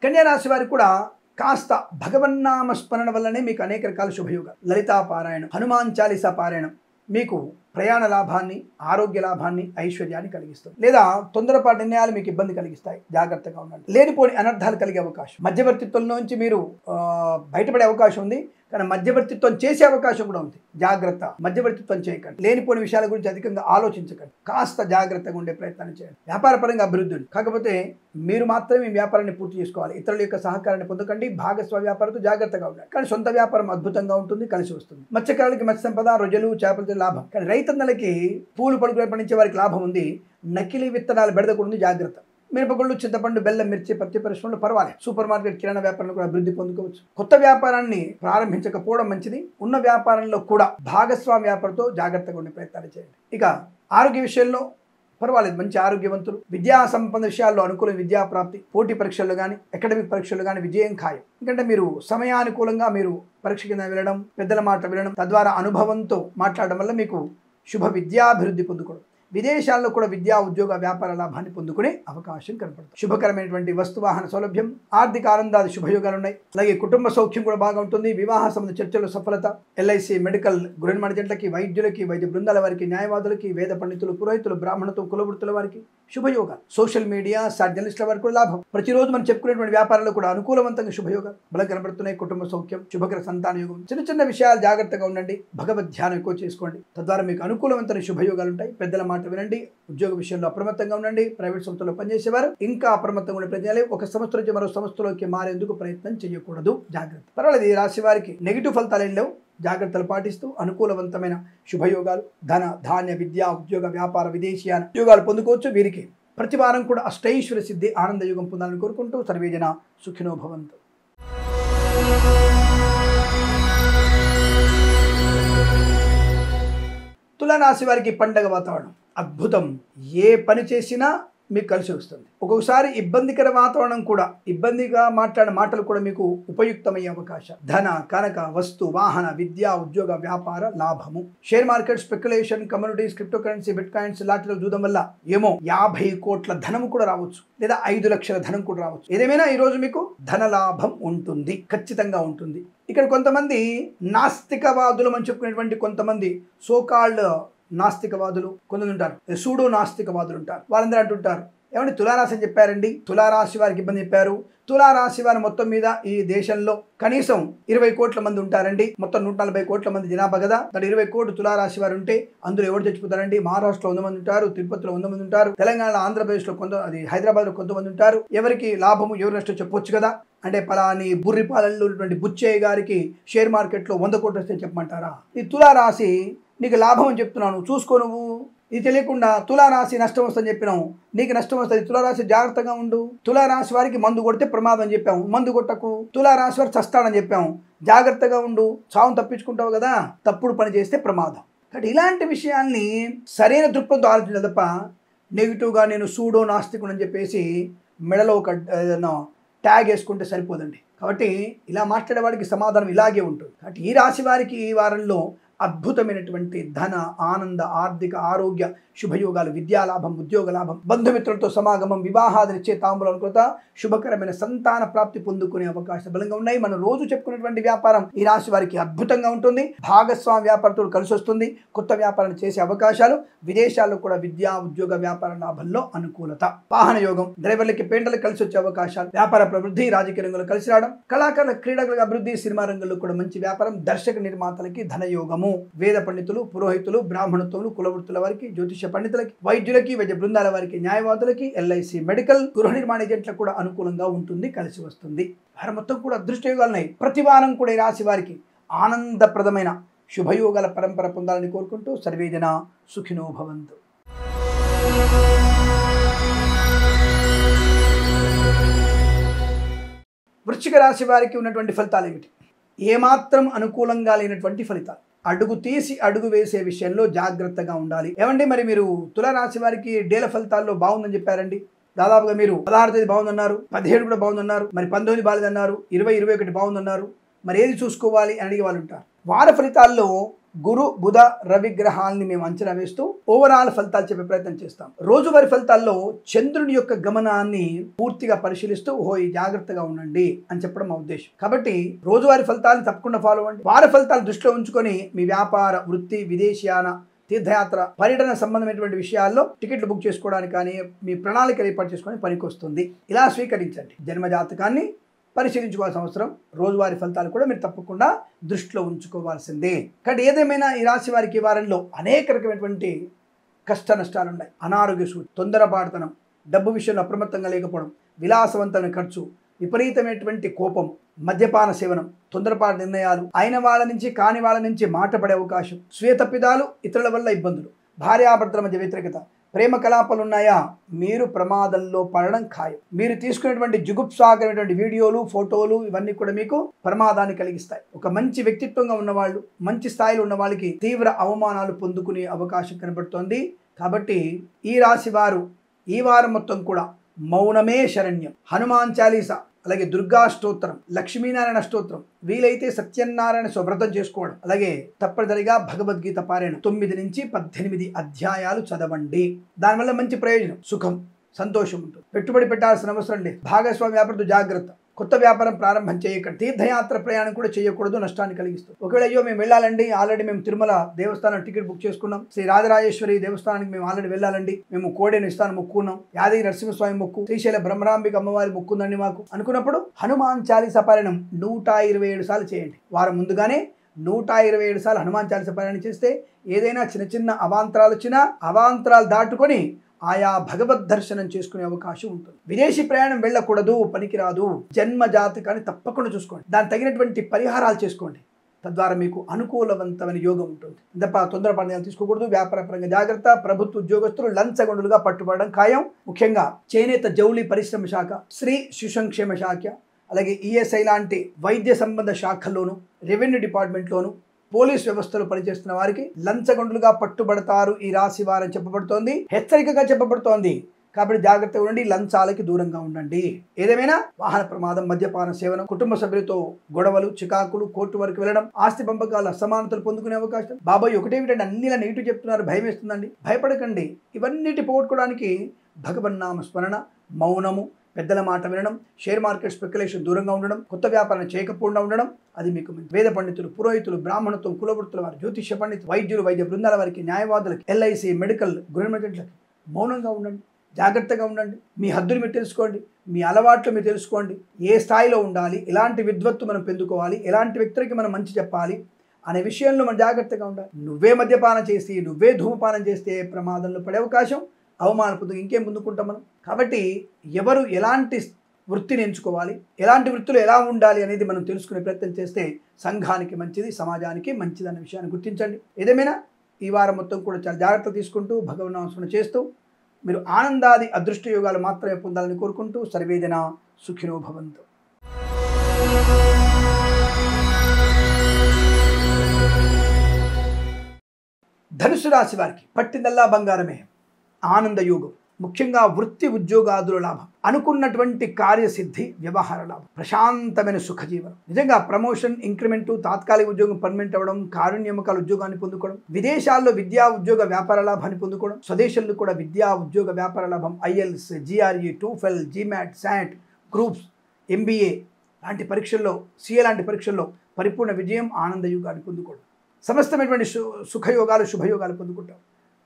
కన్యా రాశి వారికి కూడా కాస్త భగవన్నామ స్మరణ వల్లనే మీకు అనేక రకాల శుభయోగాలు. లలితా పారాయణం, హనుమాన్ చాలీసా పారాయణం మీకు ప్రయాణ లాభాన్ని, ఆరోగ్య లాభాన్ని, ఐశ్వర్యాన్ని కలిగిస్తుంది. లేదా తొందరపాటు నిర్ణయాలు మీకు ఇబ్బంది కలిగిస్తాయి. జాగ్రత్తగా ఉండండి. లేనిపోని అనర్థాలు కలిగే అవకాశం. మధ్యవర్తిత్వం నుంచి మీరు బయటపడే అవకాశం ఉంది, కానీ మధ్యవర్తిత్వం చేసే అవకాశం కూడా ఉంది. జాగ్రత్త, మధ్యవర్తిత్వం చేయకండి. లేనిపోని విషయాల గురించి అధికంగా ఆలోచించకండి. కాస్త జాగ్రత్తగా ఉండే ప్రయత్నం చేయండి. వ్యాపార పరంగా అభివృద్ధి ఉంది, కాకపోతే మీరు మాత్రమే మీ వ్యాపారాన్ని పూర్తి చేసుకోవాలి. ఇతరుల యొక్క సహకారాన్ని పొందకండి. భాగస్వామ్య వ్యాపారంతో జాగ్రత్తగా ఉండాలి. కానీ సొంత వ్యాపారం అద్భుతంగా ఉంటుంది, కలిసి వస్తుంది. మత్స్యకారులకి మత్స్య సంపద, రొయ్యలు, చేపలతో లాభం. కానీ రైతన్నలకి పూలు, పలుకులు పండించే వారికి లాభం ఉంది. నకిలీ విత్తనాలు బెడదకూడదు, జాగ్రత్త. మిరపగుళ్ళు, చింతపండు, బెల్లం, మిర్చి, పత్తి పరిశ్రమలు పర్వాలేదు. సూపర్ మార్కెట్, కిరాణా వ్యాపారంలో కూడా అభివృద్ధి పొందుకోవచ్చు. కొత్త వ్యాపారాన్ని ప్రారంభించకపోవడం మంచిది. ఉన్న వ్యాపారంలో కూడా భాగస్వామ్య వ్యాపారంతో జాగ్రత్తగా ఉండే ప్రయత్నాలు చేయండి. ఇక ఆరోగ్య విషయంలో పర్వాలేదు, మంచి ఆరోగ్యవంతులు. విద్యా సంబంధ విషయాల్లో అనుకూల విద్యా ప్రాప్తి, పోటీ పరీక్షల్లో కానీ అకాడమిక్ పరీక్షల్లో కానీ విజయం ఖాయం. ఎందుకంటే మీరు సమయానుకూలంగా మీరు పరీక్ష కింద వెళ్ళడం, పెద్దల మాట వినడం, తద్వారా అనుభవంతో మాట్లాడడం వల్ల మీకు శుభ విద్యాభివృద్ధి పొందుకోవడం. విదేశాల్లో కూడా విద్యా, ఉద్యోగ, వ్యాపార లాభాన్ని పొందుకునే అవకాశం కనపడుతుంది. శుభకరమైనటువంటి వస్తువాహన సౌలభ్యం, ఆర్థిక ఆనందాది శుభయోగాలు ఉన్నాయి. అలాగే కుటుంబ సౌఖ్యం కూడా బాగా ఉంటుంది. వివాహ సంబంధ చర్చలు సఫలత. ఎల్ఐసి, మెడికల్, గృహ నిర్మాణ జంటలకి, వైద్యులకి, వైద్య బృందాల వారికి, న్యాయవాదులకి, వేద పండితులు, పురోహితులు, బ్రాహ్మణత్వం, కులవృత్తుల వారికి శుభయోగాలు. సోషల్ మీడియా, సాటి జర్నలిస్టుల వారికి కూడా లాభం. ప్రతిరోజు మనం చెప్పుకునేటువంటి వ్యాపారాల్లో కూడా అనుకూలవంతంగా శుభయోగాలు బలం కనబడుతున్నాయి. కుటుంబ సౌఖ్యం, శుభకర సంతాన యోగం. చిన్న చిన్న విషయాలు జాగ్రత్తగా ఉండండి. భగవద్ ధ్యానం ఎక్కువ చేసుకోండి, తద్వారా మీకు అనుకూలవంతమైన శుభయోగాలు ఉంటాయి. పెద్దల మాట వినండి. ఉద్యోగ విషయంలో అప్రమత్తంగా ఉండండి. ప్రైవేట్ సంస్థలో పనిచేసేవారు ఇంకా అప్రమత్తంగా ఉండే ప్రయత్నాలు. ఒక సంస్థ నుంచి మరో సంస్థలోకి మారేందుకు ప్రయత్నం చేయకూడదు, జాగ్రత్త. పర్వాలేదు, ఈ రాశి వారికి నెగిటివ్ ఫలితాలు ఏం లేవు. జాగ్రత్తలు పాటిస్తూ అనుకూలవంతమైన శుభయోగాలు, ధన, ధాన్య, విద్యా, ఉద్యోగ, వ్యాపార, విదేశీయాన ఉద్యోగాలు పొందుకోవచ్చు. వీరికి ప్రతి వారం కూడా అష్టైశ్వర్య సిద్ధి, ఆనంద యుగం పొందాలని కోరుకుంటూ సర్వే జన సుఖినో భవంతు. తులారాశి వారికి పండగ వాతావరణం అద్భుతం. ఏ పని చేసినా మీకు కలిసి వస్తుంది. ఒక్కొక్కసారి ఇబ్బందికర వాతావరణం కూడా, ఇబ్బందిగా మాట్లాడే మాటలు కూడా మీకు ఉపయుక్తమయ్యే అవకాశం. ధన, కనక, వస్తు, వాహన, విద్య, ఉద్యోగ, వ్యాపార లాభము. Share market, speculation, communities, crypto currency, bit coins లాంటివి చూడడం వల్ల ఏమో 50 కోట్ల ధనం కూడా రావచ్చు, లేదా 5 లక్షల ధనం కూడా రావచ్చు. ఏదేమైనా ఈరోజు మీకు ధన లాభం ఉంటుంది, ఖచ్చితంగా ఉంటుంది. ఇక్కడ కొంతమంది నాస్తికవాదులు అని చెప్పుకునేటువంటి కొంతమంది సోకాల్డ్ నాస్తికవాదులు కొంతమంది ఉంటారు, సూడో నాస్తికవాదులు ఉంటారు. వాళ్ళందరూ అంటుంటారు, ఏమంటే తులారాశి అని చెప్పారండి, తులారాశి వారికి ఇబ్బంది చెప్పారు. తులారాశి వారి మొత్తం మీద ఈ దేశంలో కనీసం 20 కోట్ల మంది ఉంటారండి. మొత్తం 140 కోట్ల మంది జనాభా కదా, 20 కోట్లు తులారాశి వారు ఉంటే అందులో ఎవరు చచ్చిపోతారండి? మహారాష్ట్రలో 100 మంది ఉంటారు, తిరుపతిలో 100 మంది ఉంటారు, తెలంగాణ, ఆంధ్రప్రదేశ్లో హైదరాబాద్లో కొంతమంది ఉంటారు. ఎవరికి లాభము ఎవరు నష్టం చెప్పొచ్చు కదా. అంటే పలాని బుర్రిపాలెంలో ఉన్నటువంటి బుచ్చయ్య గారికి షేర్ మార్కెట్లో 100 కోట్లు వస్తే చెప్పమంటారా? ఈ తులారాశి నీకు లాభం అని చెప్తున్నాను, చూసుకో. నువ్వు ఇది తెలియకుండా తులారాశి నష్టం వస్తుందని చెప్పినావు, నీకు నష్టం వస్తుంది. తులారాశి జాగ్రత్తగా ఉండు. తులారాశి వారికి మందు కొడితే ప్రమాదం అని చెప్పాము, మందు కొట్టకు. తులారాశి వారు చస్తాడని చెప్పాము, జాగ్రత్తగా ఉండు, చావును తప్పించుకుంటావు కదా. తప్పుడు పని చేస్తే ప్రమాదం. కాబట్టి ఇలాంటి విషయాల్ని సరైన దృక్పథంతో ఆలోచించాలి తప్ప నెగిటివ్గా నేను సూడో నాస్తికుడు అని చెప్పేసి మెడలో ఒక ట్యాగ్ వేసుకుంటే సరిపోదండి. కాబట్టి ఇలా మాట్లాడే వాడికి సమాధానం ఇలాగే ఉంటుంది. కాబట్టి ఈ రాశి వారికి ఈ వారంలో అద్భుతమైనటువంటి ధన, ఆనంద, ఆర్థిక, ఆరోగ్య, శుభయోగాలు, విద్యాలాభం, ఉద్యోగ లాభం, బంధుమిత్రులతో సమాగమం, వివాహాది నిశ్చయ తాంబూలం కృత, శుభకరమైన సంతాన ప్రాప్తి పొందుకునే అవకాశం బలంగా ఉన్నాయి. మనం రోజు చెప్పుకునేటువంటి వ్యాపారం ఈ రాశి వారికి అద్భుతంగా ఉంటుంది. భాగస్వామి వ్యాపారతో కలిసి వస్తుంది. కొత్త వ్యాపారాలు చేసే అవకాశాలు, విదేశాల్లో కూడా విద్యా, ఉద్యోగ, వ్యాపార లాభంలో అనుకూలత. వాహన యోగం, డ్రైవర్లకి పెయింటర్లకు కలిసి వచ్చే అవకాశాలు, వ్యాపార ప్రవృద్ధి, రాజకీయ రంగంలో కలిసి రావడం, కళాకారుల, క్రీడల అభివృద్ధి, సినిమా రంగంలో కూడా మంచి వ్యాపారం, దర్శక నిర్మాతలకి ధనయోగము, వేద పండితులు, పురోహితులు, బ్రాహ్మణత్వములు, కులవృత్తుల వారికి, జ్యోతిష పండితులకి, వైద్యులకి, వైద్య బృందాల వారికి, న్యాయవాదులకి, ఎల్ఐసి, మెడికల్, గృహ నిర్మాణ ఏజెంట్లకు కూడా అనుకూలంగా ఉంటుంది, కలిసి వస్తుంది. వారి మొత్తం కూడా అదృష్టయోగాలు ఉన్నాయి. ప్రతి వారం కూడా ఈ రాశి వారికి ఆనందప్రదమైన శుభయోగాల పరంపర పొందాలని కోరుకుంటూ సర్వేజన సుఖినో భవంతు. వృశ్చిక రాశి వారికి ఉన్నటువంటి ఫలితాలు ఏమిటి? ఏమాత్రం అనుకూలంగా లేనటువంటి ఫలితాలు. అడుగు తీసి అడుగు వేసే విషయంలో జాగ్రత్తగా ఉండాలి. ఏమండి మరి మీరు తులారాశి వారికి డేల ఫలితాల్లో బాగుందని చెప్పారండి. దాదాపుగా మీరు 16 తేదీ బాగుందన్నారు, 17 కూడా బాగుందన్నారు, మరి 19 బాలేదన్నారు, 20, 21 బాగుందన్నారు. మరి ఏది చూసుకోవాలి అని అడిగే వాళ్ళు ఉంటారు. వార ఫలితాల్లో గురు, బుధ, రవి గ్రహాలని మేము అంచనా వేస్తూ ఓవరాల్ ఫలితాలు చెప్పే ప్రయత్నం చేస్తాం. రోజువారీ ఫలితాల్లో చంద్రుని యొక్క గమనాన్ని పూర్తిగా పరిశీలిస్తూ జాగ్రత్తగా ఉండండి అని చెప్పడం మా ఉద్దేశం. కాబట్టి రోజువారీ ఫలితాలను తప్పకుండా ఫాలో అవ్వండి. వార ఫలితాలు దృష్టిలో ఉంచుకొని మీ వ్యాపార, వృత్తి, విదేశీయాన, తీర్థయాత్ర, పర్యటన సంబంధమైనటువంటి విషయాల్లో టికెట్లు బుక్ చేసుకోవడానికి కానీ మీ ప్రణాళిక ఏర్పాటు చేసుకొని పనికొస్తుంది. ఇలా స్వీకరించండి. జన్మజాతకాన్ని పరిశీలించుకోవాల్సిన అవసరం, రోజువారీ ఫలితాలు కూడా మీరు తప్పకుండా దృష్టిలో ఉంచుకోవాల్సిందే. కాబట్టి ఏదేమైనా ఈ రాశి వారికి ఈ వారంలో అనేక రకమైనటువంటి కష్ట నష్టాలు ఉన్నాయి. అనారోగ్య సూచి, తొందరపాటుతనం, డబ్బు విషయంలో అప్రమత్తంగా లేకపోవడం, విలాసవంతమైన ఖర్చు, విపరీతమైనటువంటి కోపం, మద్యపాన సేవనం, తొందరపాటు నిర్ణయాలు, అయిన వాళ్ళ నుంచి కాని వాళ్ళ నుంచి మాట పడే అవకాశం, స్వీయ తప్పిదాలు, ఇతరుల వల్ల ఇబ్బందులు, భార్యాభర్తల మధ్య వ్యతిరేకత, ప్రేమ కలాపాలు ఉన్నాయా, మీరు ప్రమాదంలో పడడం ఖాయం. మీరు తీసుకునేటువంటి జుగుప్సాకరమైనటువంటి వీడియోలు, ఫోటోలు ఇవన్నీ కూడా మీకు ప్రమాదాన్ని కలిగిస్తాయి. ఒక మంచి వ్యక్తిత్వంగా ఉన్నవాళ్ళు, మంచి స్థాయిలో ఉన్న వాళ్ళకి తీవ్ర అవమానాలు పొందుకునే అవకాశం కనబడుతోంది. కాబట్టి ఈ రాశి వారు ఈ వారం మొత్తం కూడా మౌనమే శరణ్యం, హనుమాన్ చాలీసా, అలాగే దుర్గా స్తోత్రం, లక్ష్మీనారాయణ స్తోత్రం, వీలైతే సత్యనారాయణ వ్రతం చేసుకోవడం, అలాగే తప్పనిసరిగా భగవద్గీత పారాయణ 9 నుంచి 18 అధ్యాయాలు చదవండి. దానివల్ల మంచి ప్రయోజనం, సుఖం, సంతోషం ఉంటుంది. పెట్టుబడి పెట్టాల్సిన అవసరం లేదు. భాగస్వామి వ్యాపారంతో జాగ్రత్త. కొత్త వ్యాపారం ప్రారంభం చేయకండి. తీర్థయాత్ర ప్రయాణం కూడా చేయకూడదు, నష్టాన్ని కలిగిస్తుంది. ఒకవేళ అయ్యో మేము వెళ్ళాలండి, ఆల్రెడీ మేము తిరుమల దేవస్థానం టికెట్ బుక్ చేసుకున్నాం, శ్రీ రాజరాజేశ్వరి దేవస్థానానికి మేము ఆల్రెడీ వెళ్ళాలండి, మేము కోడేను ఇస్తాను మొక్కున్నాం, యాదగిరి నరసింహస్వామి మొక్కు, శ్రీశైల బ్రహ్మరాంబిక అమ్మవారి మొక్కుందండి మాకు అనుకున్నప్పుడు హనుమాన్ చాలీసా పారాయణం 127 సార్లు చేయండి. వారం ముందుగానే 127 సార్లు హనుమాన్ చాలీసా పారాయణం చేస్తే ఏదైనా చిన్న చిన్న అవాంతరాలు వచ్చినా అవాంతరాలు దాటుకొని ఆయా భగవద్ దర్శనం చేసుకునే అవకాశం ఉంటుంది. విదేశీ ప్రయాణం వెళ్ళకూడదు, పనికిరాదు. జన్మ జాతకాన్ని తప్పకుండా చూసుకోండి, దానికి తగినటువంటి పరిహారాలు చేసుకోండి. తద్వారా మీకు అనుకూలవంతమైన యోగం ఉంటుంది. తప్ప తొందరపాటు నిర్ణయాలు తీసుకోకూడదు. వ్యాపార పరంగా జాగ్రత్త. ప్రభుత్వ ఉద్యోగస్తులు లంచగొండులుగా పట్టుబడడం ఖాయం. ముఖ్యంగా చేనేత జౌళి పరిశ్రమ శాఖ, స్త్రీ శిశు సంక్షేమ శాఖ, అలాగే ఈఎస్ఐ లాంటి వైద్య సంబంధ శాఖల్లోను, రెవెన్యూ డిపార్ట్మెంట్లోను, పోలీస్ వ్యవస్థలో పనిచేస్తున్న వారికి లంచగొండులుగా పట్టుబడతారు ఈ రాశి వారని చెప్పబడుతోంది. హెచ్చరికగా చెప్పబడుతోంది, కాబట్టి జాగ్రత్తగా ఉండండి, లంచాలకి దూరంగా ఉండండి. ఏదేమైనా వాహన ప్రమాదం, మద్యపాన సేవనం, కుటుంబ సభ్యులతో గొడవలు, చికాకులు, కోర్టు వరకు వెళ్ళడం, ఆస్తి పంపకాలు, అసమానతలు పొందుకునే అవకాశం. బాబాయ్ ఒకటేమిటంటే అన్ని ఇలా నెగిటివ్ చెప్తున్నారు, భయం వేస్తుందండి. భయపడకండి. ఇవన్నిటి పోగొట్టుకోవడానికి భగవన్నామ స్మరణ, మౌనము, పెద్దల మాట వినడం, షేర్ మార్కెట్ స్పెక్యులేషన్ దూరంగా ఉండడం, కొత్త వ్యాపారం చేయకపోకుండా ఉండడం, అది మీకు మంచి. వేద పండితులు, పురోహితులు, బ్రాహ్మణత్వం, కులవృత్తుల వారు, జ్యోతిష్య పండితులు, వైద్యులు, వైద్య బృందాల వారికి, న్యాయవాదులకి, ఎల్ఐసి, మెడికల్, గృహమేజెంట్లకి మౌనంగా ఉండండి, జాగ్రత్తగా ఉండండి. మీ హద్దులు మీరు తెలుసుకోండి, మీ అలవాట్లు మీరు తెలుసుకోండి. ఏ స్థాయిలో ఉండాలి, ఎలాంటి విద్వత్తు మనం పెందుకోవాలి, ఎలాంటి వ్యక్తులకి మనం మంచి చెప్పాలి అనే విషయంలో మనం జాగ్రత్తగా ఉండాలి. నువ్వే మద్యపానం చేసి, నువ్వే ధూమపానం చేస్తే ప్రమాదంలో పడే అవకాశం, అవమానపడుతుంది. ఇంకేం ముందుకుంటాం మనం. కాబట్టి ఎవరు ఎలాంటి వృత్తిని ఎంచుకోవాలి, ఎలాంటి వృత్తులు ఎలా ఉండాలి అనేది మనం తెలుసుకునే ప్రయత్నం చేస్తే సంఘానికి మంచిది, సమాజానికి మంచిది అనే విషయాన్ని గుర్తించండి. ఏదేమైనా ఈ వారం మొత్తం కూడా చాలా జాగ్రత్త తీసుకుంటూ భగవన్నామస్మరణ చేస్తూ మీరు ఆనందాది అదృష్ట యోగాలు మాత్రమే పొందాలని కోరుకుంటూ సర్వేజన సుఖినో భవంతు. ధనుసు రాశి వారికి పట్టిందల్లా బంగారమే. ఆనంద యోగం, ముఖ్యంగా వృత్తి ఉద్యోగాదుల లాభం, అనుకున్నటువంటి కార్యసిద్ధి, వ్యవహార లాభం, ప్రశాంతమైన సుఖజీవనం. నిజంగా ప్రమోషన్, ఇంక్రిమెంటు, తాత్కాలిక ఉద్యోగం పర్మనెంట్ అవ్వడం, కారుణ్యమకాల ఉద్యోగాన్ని పొందుకోవడం, విదేశాల్లో విద్యా ఉద్యోగ వ్యాపార లాభాన్ని పొందుకోవడం, స్వదేశంలో కూడా విద్యా ఉద్యోగ వ్యాపార లాభం, IELTS, GRE, TOEFL, GMAT, SAT, groups, MBA లాంటి పరీక్షల్లో, సిఏ లాంటి పరీక్షల్లో పరిపూర్ణ విజయం, ఆనంద యుగాన్ని పొందుకోవడం, సమస్తమైనటువంటి సుఖయోగాలు, శుభయోగాలు పొందుకుంటాం.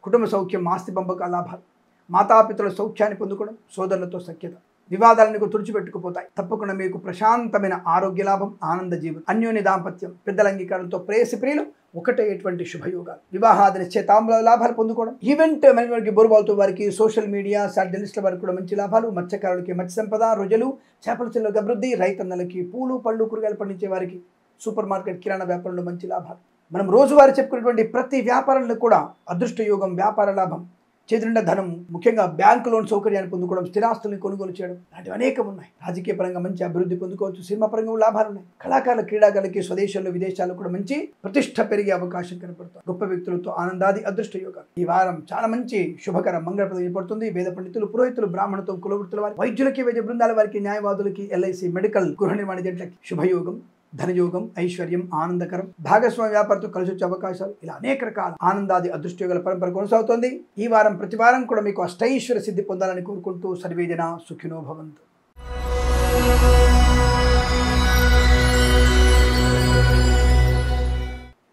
కుటుంబ సౌఖ్యం, ఆస్తి పంపకాల లాభాలు, మాతాపితరుల సౌఖ్యాన్ని పొందుకోవడం, సోదరులతో సఖ్యత, వివాదాలను తుడిచిపెట్టుకుపోతాయి. తప్పకుండా మీకు ప్రశాంతమైన ఆరోగ్య లాభం, ఆనంద జీవనం, అన్యోన్య దాంపత్యం, పెద్దల అంగీకారంతో ప్రేయసి ప్రియులు ఒకటేటువంటి శుభయోగాలు, వివాహాది నిశ్చయితాంబుల లాభాలు పొందుకోవడం, ఈవెంట్ మేనేజ్మెంట్కి బోరుబాల్తో వారికి, సోషల్ మీడియా జర్నలిస్టుల వారికి కూడా మంచి లాభాలు, మత్స్యకారులకి మత్స్య సంపద, రొయ్యలు, చేపల చెరువులకు అభివృద్ధి, రైతన్నలకి, పూలు పళ్ళు కూరగాయలు పండించే వారికి, సూపర్ మార్కెట్ కిరాణా వ్యాపారంలో మంచి లాభాలు. మనం రోజువారీ చెప్పుకునేటువంటి ప్రతి వ్యాపారంలో కూడా అదృష్ట యోగం, వ్యాపార లాభం, చేతినిండా ధనం, ముఖ్యంగా బ్యాంకు లోన్ సౌకర్యాన్ని పొందుకోవడం, స్థిరాస్తుల్ని కొనుగోలు చేయడం లాంటివి అనేకం ఉన్నాయి. రాజకీయ పరంగా మంచి అభివృద్ధి పొందుకోవచ్చు, సినిమా పరంగా లాభాలు ఉన్నాయి. కళాకారుల, క్రీడాకారులకి స్వదేశంలో, విదేశాల్లో కూడా మంచి ప్రతిష్ట పెరిగే అవకాశం కనపడుతుంది. గొప్ప వ్యక్తులతో ఆనందాది అదృష్ట యోగాలు. ఈ వారం చాలా మంచి శుభకరం, మంగళప్రదం ఏర్పడుతుంది. వేద పండితులు, పురోహితులు, బ్రాహ్మణత్వం, కులవృత్తుల వారి, వైద్యులకి, వైద్య బృందాల వారికి, న్యాయవాదులకి, ఎల్ఐసి, మెడికల్, గృహ నిర్మాణ జంటలకి శుభయోగం, ధనయోగం, ఐశ్వర్యం, ఆనందకరం, భాగస్వామ్య వ్యాపారంతో కలిసి వచ్చే అవకాశాలు, ఇలా అనేక రకాల ఆనందాది అదృష్టయోగాల పరంపర కొనసాగుతోంది. ఈ వారం ప్రతి వారం కూడా మీకు అష్టైశ్వర్య సిద్ధి పొందాలని కోరుకుంటూ సర్వేజన సుఖినో భవంతు.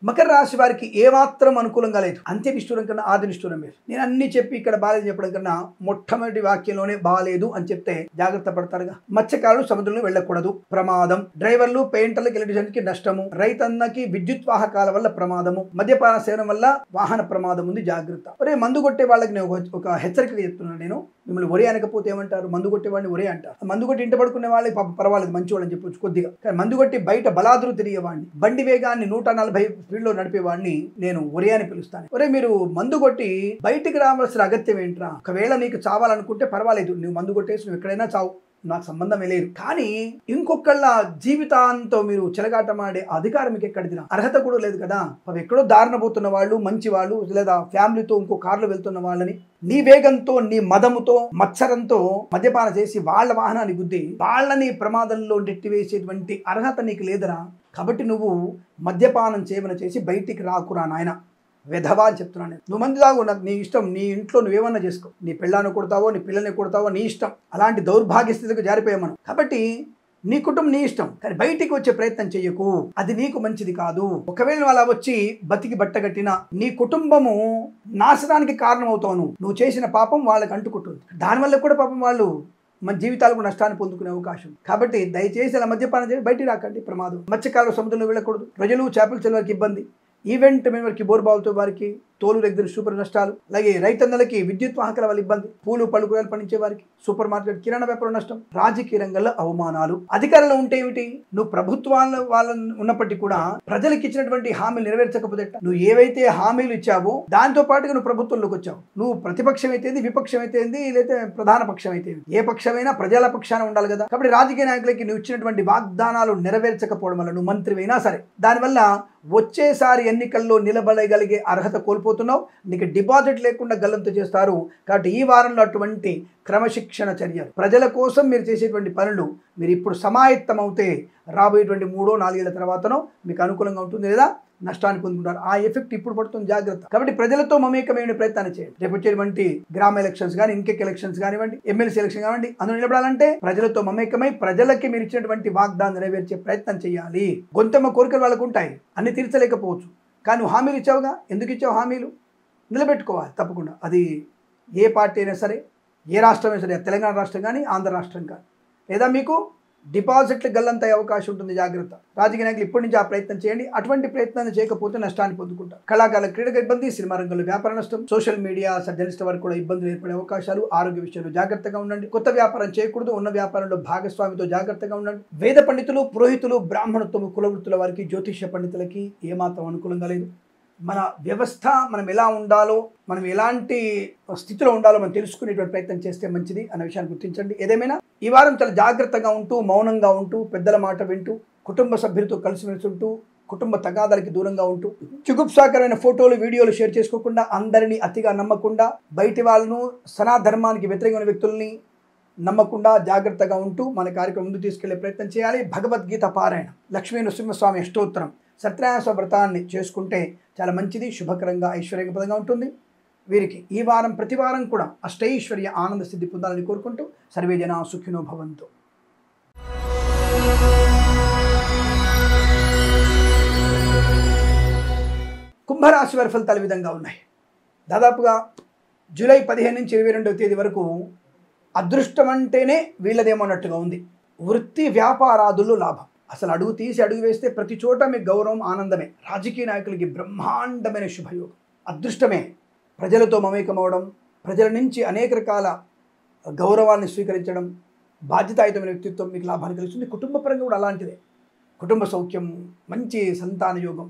మకర రాశి వారికి ఏమాత్రం అనుకూలంగా లేదు. అంత్య నిష్ఠూరం కన్నా ఆది నిష్ఠూరం లేదు. నేను అన్ని చెప్పి ఇక్కడ బాలేదు చెప్పడం కన్నా మొట్టమొదటి వాక్యంలోనే బాలేదు అని చెప్తే జాగ్రత్త పడతారుగా. మత్స్యకారులు సముద్రంలో వెళ్ళకూడదు, ప్రమాదం. డ్రైవర్లు, పెయింటర్లకు, ఎలక్ట్రీషియన్కి నష్టము. రైతన్నకి విద్యుత్ వాహకాల వల్ల ప్రమాదము. మద్యపాన సేవనం వల్ల వాహన ప్రమాదం ఉంది, జాగ్రత్త. ఒరే మందు కొట్టే వాళ్ళకి నేను ఒక హెచ్చరిక చెప్తున్నాను. నేను మిమ్మల్ని ఒరే అనకపోతే ఏమంటారు? మందు కొట్టేవాడిని ఒరే అంటారు. మందు కొట్టి ఇంట పడుకునే వాళ్ళకి పాప పర్వాలేదు, మంచివాళ్ళని చెప్పొచ్చు కొద్దిగా. కానీ మందు కొట్టి బయట బలాదురు తిరిగేవాడిని, బండి వేగాన్ని 140 స్పీడ్లో నడిపేవాడిని నేను ఒరే అని పిలుస్తాను. ఒరే మీరు మందు కొట్టి బయటికి రావాల్సిన అగత్యం ఏంట్రా? ఒకవేళ నీకు చావాలనుకుంటే పర్వాలేదు, నువ్వు మందు కొట్టేసి నువ్వు ఎక్కడైనా చావు, నాకు సంబంధమే లేదు. కానీ ఇంకొకళ్ళ జీవితాంతో మీరు చెలగాటమాడే అధికారం మీకు ఎక్కడిదిరా? అర్హత కూడా లేదు కదా. అవి ఎక్కడో దారిన పోతున్న వాళ్ళు, మంచి వాళ్ళు, లేదా ఫ్యామిలీతో ఇంకో కారులో వెళ్తున్న వాళ్ళని నీ వేగంతో, నీ మదముతో, మత్సరంతో మద్యపాన చేసి వాళ్ళ వాహనాన్ని గుద్ది వాళ్ళని ప్రమాదంలో నెట్టివేసేటువంటి అర్హత నీకు లేదురా. కాబట్టి నువ్వు మద్యపానం చేయమని చేసి బయటికి రాకురా నాయన, వెధవా అని చెప్తున్నాను. నువ్వు మంది తాగు, నాకు నీ ఇష్టం, నీ ఇంట్లో నువ్వేమన్నా చేసుకో, నీ పిల్లాన్ని కొడతావో, నీ పిల్లల్ని కొడతావో, నీ ఇష్టం. అలాంటి దౌర్భాగ్య స్థితికి జారిపోయామను. కాబట్టి నీ కుటుంబం నీ ఇష్టం, కానీ బయటికి వచ్చే ప్రయత్నం చెయ్యకు, అది నీకు మంచిది కాదు. ఒకవేళ అలా వచ్చి బతికి బట్టగట్టిన నీ కుటుంబము నాశనానికి కారణం అవుతావు. నువ్వు చేసిన పాపం వాళ్ళకి అంటుకుంటుంది, దానివల్ల కూడా పాపం వాళ్ళు మన జీవితాలకు నష్టాన్ని పొందుకునే అవకాశం. కాబట్టి దయచేసి అలా మద్యపానం చేసి బయటికి రాకండి, ప్రమాదం. మత్స్యకారులు సముద్రంలో వెళ్ళకూడదు, రొయ్యలు, చేపల చెరువులకి ఇబ్బంది, ఈవెంట్ మేనేజ్మెంట్కి బోర్బావులతో వారికి తోలు దగ్గర సూపర్ నష్టాలు, అలాగే రైతన్నలకి విద్యుత్ వాహకాల వల్ల ఇబ్బంది, పూలు పళ్ళు కూరగాయలు పండించే వారికి, సూపర్ మార్కెట్ కిరాణా వ్యాపారం నష్టం, రాజకీయ రంగంలో అవమానాలు. అధికారంలో ఉంటే ఏమిటి? నువ్వు ప్రభుత్వాల వాళ్ళని ఉన్నప్పటికీ కూడా ప్రజలకు ఇచ్చినటువంటి హామీలు నెరవేర్చకపోతే నువ్వు ఏవైతే హామీలు ఇచ్చావో దాంతో పాటుగా నువ్వు ప్రభుత్వంలోకి వచ్చావు. నువ్వు ప్రతిపక్షం అయితే విపక్షం అయితే లేదా ప్రధాన పక్షం అయితే ఏ పక్షమైనా ప్రజల పక్షాన ఉండాలి కదా. కాబట్టి రాజకీయ నాయకులకి నువ్వు ఇచ్చినటువంటి వాగ్దానాలు నెరవేర్చకపోవడం వల్ల నువ్వు మంత్రివైనా సరే దానివల్ల వచ్చేసారి ఎన్నికల్లో నిలబడగలిగే అర్హత కోల్పోతావు. చేయబోతున్నావు, నీకు డిపాజిట్ లేకుండా గల్లంతు చేస్తారు. కాబట్టి ఈ వారంలో అటువంటి క్రమశిక్షణ చర్యలు, ప్రజల కోసం మీరు చేసేటువంటి పనులు మీరు ఇప్పుడు సమాయత్తం అవుతే రాబోయేటువంటి 3-4 ఏళ్ల తర్వాతనో మీకు అనుకూలంగా ఉంటుంది, లేదా నష్టాన్ని పొందుకుంటారు. ఆ ఎఫెక్ట్ ఇప్పుడు పడుతుంది, జాగ్రత్త. కాబట్టి ప్రజలతో మమేకమైన ప్రయత్నాన్ని చేయండి. రేపు వచ్చేటువంటి గ్రామ ఎలక్షన్స్ కానీ, ఇంకెక్ ఎలక్షన్స్ కానివ్వండి, ఎమ్మెల్సీ ఎలక్షన్ కానివ్వండి, అందులో నిలబడాలంటే ప్రజలతో మమేకమై ప్రజలకి మీరు ఇచ్చినటువంటి వాగ్దానం నెరవేర్చే ప్రయత్నం చేయాలి. గొంతమ్మ కోరికలు వాళ్ళకు ఉంటాయి, అన్ని తీర్చలేకపోవచ్చు, కానీ నువ్వు హామీలు ఇచ్చావుగా, ఎందుకు ఇచ్చావు హామీలు నిలబెట్టుకోవాలి తప్పకుండా. అది ఏ పార్టీ అయినా సరే, ఏ రాష్ట్రమైనా సరే, తెలంగాణ రాష్ట్రం కానీ ఆంధ్ర రాష్ట్రం కానీ, లేదా మీకు డిపాజిట్లు గల్లంతయ్యే అవకాశం ఉంటుంది, జాగ్రత్త. రాజకీయ నాయకులు ఇప్పటి నుంచి ఆ ప్రయత్నం చేయండి. అటువంటి ప్రయత్నాన్ని చేయకపోతే నష్టాన్ని పొందుకుంటారు. కళాకారుల క్రీడకు ఇబ్బంది, సినిమా రంగంలో వ్యాపార నష్టం, సోషల్ మీడియా జర్నలిస్ట్ వరకు కూడా ఇబ్బందులు ఏర్పడే అవకాశాలు. ఆరోగ్య విషయంలో జాగ్రత్తగా ఉండండి. కొత్త వ్యాపారం చేయకూడదు, ఉన్న వ్యాపారంలో భాగస్వామితో జాగ్రత్తగా ఉండండి. వేద పండితులు, పురోహితులు, బ్రాహ్మణత్వము, కులవృత్తుల వారికి, జ్యోతిష్య పండితులకి ఏమాత్రం అనుకూలంగా లేదు. మన వ్యవస్థ మనం ఎలా ఉండాలో, మనం ఎలాంటి స్థితిలో ఉండాలో మనం తెలుసుకునేటువంటి ప్రయత్నం చేస్తే మంచిది అన్న విషయాన్ని గుర్తించండి. ఏదేమైనా ఈ వారం చాలా జాగ్రత్తగా ఉంటూ, మౌనంగా ఉంటూ, పెద్దల మాట వింటూ, కుటుంబ సభ్యులతో కలిసిమెలిసి ఉంటూ, కుటుంబ తగాదాలకి దూరంగా ఉంటూ, చుగుప్సాకరమైన ఫోటోలు, వీడియోలు షేర్ చేసుకోకుండా, అందరినీ అతిగా నమ్మకుండా, బయటి వాళ్ళను, సనాధర్మానికి వ్యతిరేకమైన వ్యక్తుల్ని నమ్మకుండా జాగ్రత్తగా ఉంటూ మన కార్యక్రమం ముందు తీసుకెళ్లే ప్రయత్నం చేయాలి. భగవద్గీత పారాయణ, లక్ష్మీ నృసింహస్వామి అష్టోత్తరం, సత్యనారాయణ వ్రతాన్ని చేసుకుంటే చాలా మంచిది, శుభకరంగా, ఐశ్వర్యప్రదంగా ఉంటుంది. వీరికి ఈ వారం ప్రతి వారం కూడా అష్టైశ్వర్య ఆనంద సిద్ధి పొందాలని కోరుకుంటూ సర్వే జనా సుఖినో భవంతు. కుంభరాశి వారి ఫలితాలు ఈ విధంగా ఉన్నాయి. దాదాపుగా జూలై 15 నుంచి 22వ తేదీ వరకు అదృష్టం అంటేనే వీళ్ళదేమన్నట్టుగా ఉంది. వృత్తి వ్యాపారాదుల్లో లాభం, అసలు అడుగు తీసి అడుగు వేస్తే ప్రతి చోట మీకు గౌరవం, ఆనందమే. రాజకీయ నాయకులకి బ్రహ్మాండమైన శుభయోగం, అదృష్టమే. ప్రజలతో మమేకమవడం, ప్రజల నుంచి అనేక రకాల గౌరవాన్ని స్వీకరించడం, బాధ్యతాయుతమైన వ్యక్తిత్వం మీకు లాభాన్ని కలుగుతుంది. కుటుంబ పరంగా కూడా అలాంటిదే. కుటుంబ సౌఖ్యం, మంచి సంతాన యోగం,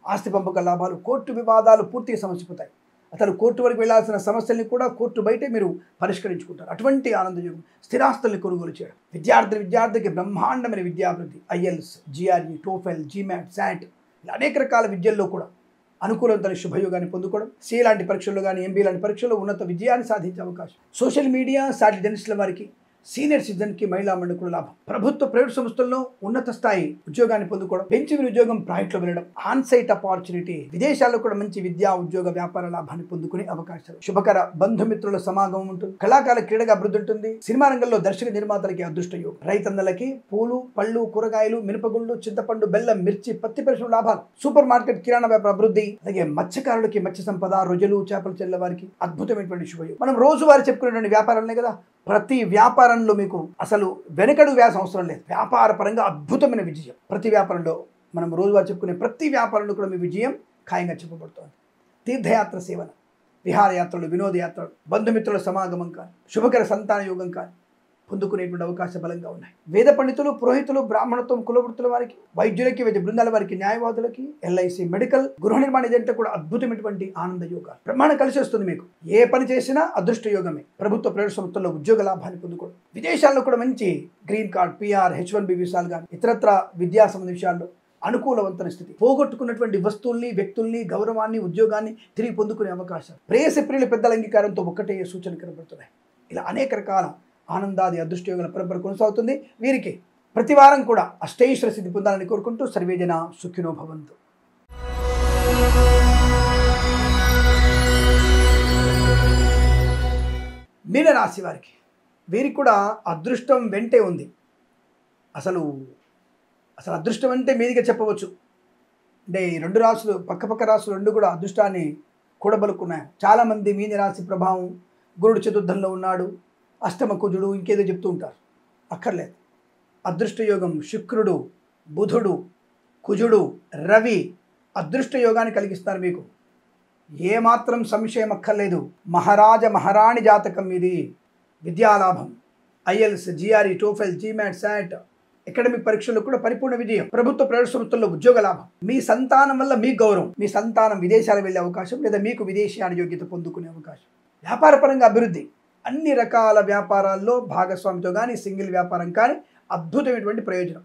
ఆస్తి పంపక లాభాలు, కోర్టు వివాదాలు పూర్తిగా సమసిపోతాయి. అసలు కోర్టు వరకు వెళ్లాల్సిన సమస్యల్ని కూడా కోర్టు బయటే మీరు పరిష్కరించుకుంటారు. అటువంటి ఆనందయోగం, స్థిరాస్తుల్ని కొనుగోలు చేయడం, విద్యార్థికి బ్రహ్మాండమైన విద్యాభివృద్ధి, IELTS, GRE, TOEFL, GMAT, SAT, ఇలా అనేక రకాల విద్యల్లో కూడా అనుకూలతని శుభయోగాన్ని పొందుకోవడం, సి లాంటి పరీక్షల్లో కానీ, ఎంబీ లాంటి పరీక్షల్లో ఉన్నత విజయాన్ని సాధించే అవకాశం. సోషల్ మీడియా, సాటి జర్నలిస్టుల వారికి, సీనియర్ సిటిజన్కి, మహిళా మండలికి లాభం. ప్రభుత్వ, ప్రైవేట్ సంస్థల్లో ఉన్నత స్థాయి ఉద్యోగాన్ని పొందుకోవడం, పెంచిన ఉద్యోగం ప్రైవేట్లో వెళ్ళడం, ఆన్ సైట్ ఆపర్చునిటీ, విదేశాల్లో కూడా మంచి విద్యా, ఉద్యోగ, వ్యాపార లాభాన్ని పొందుకునే అవకాశాలు. శుభకర బంధుమిత్రుల సమాగమం ఉంటుంది. కళాకారుల క్రీడగా అభివృద్ధి ఉంటుంది. సినిమా రంగంలో దర్శక నిర్మాతలకి అదృష్ట యోగం. రైతన్నలకి పూలు, పళ్ళు, కూరగాయలు, మినపగుళ్ళు, చింతపండు, బెల్లం, మిర్చి, పత్తి పరిశ్రమ లాభాలు. సూపర్ మార్కెట్, కిరాణా వ్యాపార అభివృద్ధి. అలాగే మత్స్యకారులకి మత్స్య సంపద, రొయ్యలు, చేపలు చెల్ల వారికి అద్భుతమైనటువంటి శుభయోగం. మనం రోజువారీ చెప్పుకునేటువంటి వ్యాపారాలనే కదా, ప్రతి వ్యాపారంలో మీకు అసలు వెనకడు వ్యాసం అవసరం లేదు. వ్యాపార పరంగా అద్భుతమైన విజయం. ప్రతి వ్యాపారంలో మనం రోజువారీ చెప్పుకునే ప్రతి వ్యాపారంలో కూడా మీ విజయం ఖాయంగా చెప్పబడుతుంది. తీర్థయాత్ర సేవన, విహారయాత్రలు, వినోదయాత్రలు, బంధుమిత్రుల సమాగమం కానీ, శుభకర సంతాన యోగం కానీ పొందుకునేటువంటి అవకాశ బలంగా ఉన్నాయి. వేద పండితులు, పురోహితులు, బ్రాహ్మణత్వం, కులవృత్తుల వారికి, వైద్యులకి, వైద్య బృందాల వారికి, న్యాయవాదులకి, ఎల్ఐసి, మెడికల్, గృహ నిర్మాణ ఏజెంట్ కూడా అద్భుతమైనటువంటి ఆనంద యోగాలు. బ్రహ్మాండం కలిసి వస్తుంది. మీకు ఏ పని చేసినా అదృష్ట యోగమే. ప్రభుత్వ, ప్రైవేట్ సంస్థల్లో ఉద్యోగ లాభాన్ని పొందుకోవడం, విదేశాల్లో కూడా మంచి గ్రీన్ కార్డ్, పిఆర్, H1B వీసాలు కానీ, ఇతరత్ర విద్యా సంబంధ విషయాల్లో అనుకూలవంతమైన స్థితి. పోగొట్టుకున్నటువంటి వస్తువుల్ని, వ్యక్తుల్ని, గౌరవాన్ని, ఉద్యోగాన్ని తిరిగి పొందుకునే అవకాశం. ప్రేయసి ప్రియుల పెద్దల అంగీకారంతో ఒక్కటే సూచన కనబడుతున్నాయి. ఇలా అనేక రకాల ఆనందాది అదృష్టయోగాల పరంపర కొనసాగుతుంది. వీరికి ప్రతి వారం కూడా అష్టైశ్వర్య సిద్ధి పొందాలని కోరుకుంటూ సర్వేజన సుఖినో భవంతు. మీనరాశి వారికి, వీరికి కూడా అదృష్టం వెంటే ఉంది. అసలు అదృష్టం అంటే మీదిగా చెప్పవచ్చు. అంటే ఈ రెండు రాశులు, పక్కపక్క రాశులు రెండు కూడా అదృష్టాన్ని కూడబలుకున్నాయి. చాలామంది మీనరాశి ప్రభావం, గురుడు చతుర్థంలో ఉన్నాడు, అష్టమ కుజుడు, ఇంకేదో చెప్తూ ఉంటారు. అక్కర్లేదు. అదృష్టయోగం శుక్రుడు, బుధుడు, కుజుడు, రవి అదృష్ట యోగాన్ని కలిగిస్తారు. మీకు ఏమాత్రం సంశయం అక్కర్లేదు. మహారాణి జాతకం ఇది. విద్యాలాభం, IELTS, GRE, TOEFL, GMAT, SAT, academic పరీక్షల్లో కూడా పరిపూర్ణ విజయం. ప్రభుత్వ, ప్రైవేట్ సంస్థల్లో ఉద్యోగ లాభం. మీ సంతానం వల్ల మీ గౌరవం. మీ సంతానం విదేశాలు వెళ్ళే అవకాశం, లేదా మీకు విదేశీయాన యోగ్యత పొందుకునే అవకాశం. వ్యాపార పరంగా అభివృద్ధి. అన్ని రకాల వ్యాపారాల్లో భాగస్వామితో కానీ, సింగిల్ వ్యాపారం కానీ అద్భుతమైనటువంటి ప్రయోజనం.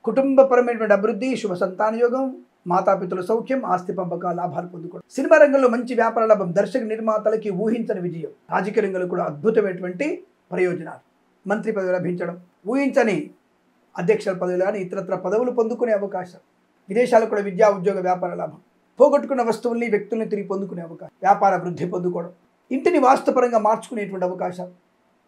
కుటుంబపరమైనటువంటి అభివృద్ధి, శుభ సంతాన యోగం, మాతాపితల సౌఖ్యం, ఆస్తి పంపక, లాభాలు పొందుకోవడం. సినిమా రంగంలో మంచి వ్యాపార లాభం, దర్శక నిర్మాతలకి ఊహించని విజయం. రాజకీయ రంగంలో కూడా అద్భుతమైనటువంటి ప్రయోజనాలు. మంత్రి పదవి లభించడం, ఊహించని అధ్యక్షుల పదవులు కానీ ఇతరత్ర పదవులు పొందుకునే అవకాశం. విదేశాలకు కూడా విద్యా, ఉద్యోగ, వ్యాపార లాభం. పోగొట్టుకున్న వస్తువుల్ని, వ్యక్తుల్ని తిరిగి పొందుకునే అవకాశం. వ్యాపార వృద్ధి పొందుకోవడం, ఇంటిని వాస్తుపరంగా మార్చుకునేటువంటి అవకాశం.